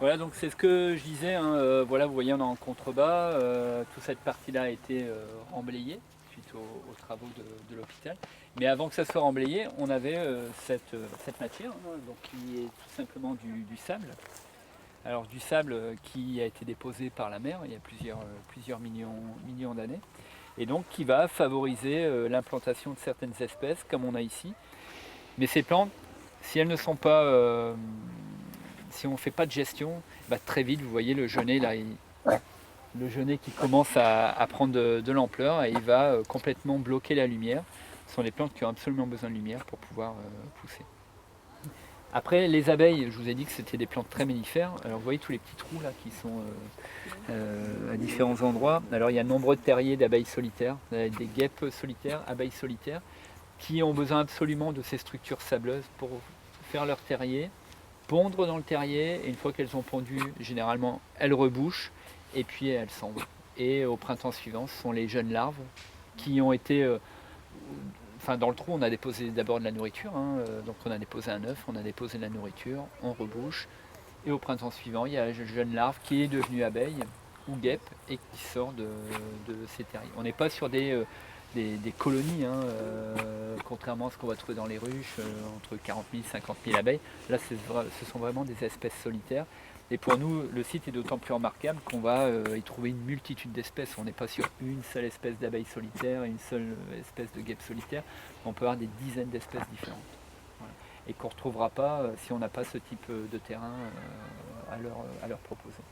Voilà, donc c'est ce que je disais, hein, voilà, vous voyez, on est en contrebas, toute cette partie-là a été remblayée suite aux travaux de l'hôpital. Mais avant que ça soit remblayé, on avait cette matière, hein, donc qui est tout simplement du sable. Alors du sable qui a été déposé par la mer il y a plusieurs millions d'années, et donc qui va favoriser l'implantation de certaines espèces, comme on a ici. Mais ces plantes, si elles ne sont pas si on ne fait pas de gestion, bah, très vite, vous voyez le genêt là, le genêt qui commence à prendre de l'ampleur et il va complètement bloquer la lumière. Ce sont des plantes qui ont absolument besoin de lumière pour pouvoir pousser. Après, les abeilles, je vous ai dit que c'était des plantes très mellifères. Alors vous voyez tous les petits trous là qui sont à différents endroits. Alors il y a de nombreux terriers d'abeilles solitaires, des guêpes solitaires, abeilles solitaires, qui ont besoin absolument de ces structures sableuses pour faire leur terrier, pondre dans le terrier, et une fois qu'elles ont pondu, généralement elles rebouchent et puis elles s'en vont. Et au printemps suivant, ce sont les jeunes larves qui ont été enfin dans le trou, on a déposé d'abord de la nourriture, hein, donc on a déposé un œuf, on a déposé de la nourriture, on rebouche, et au printemps suivant, il y a la jeune larve qui est devenue abeille ou guêpe et qui sort de ces terriers. On n'est pas sur des colonies, hein, contrairement à ce qu'on va trouver dans les ruches, entre 40 000 et 50 000 abeilles. Là, ce sont vraiment des espèces solitaires. Et pour nous, le site est d'autant plus remarquable qu'on va y trouver une multitude d'espèces. On n'est pas sur une seule espèce d'abeille solitaire, une seule espèce de guêpe solitaire. On peut avoir des dizaines d'espèces différentes. Voilà. Et qu'on ne retrouvera pas si on n'a pas ce type de terrain à leur proposer.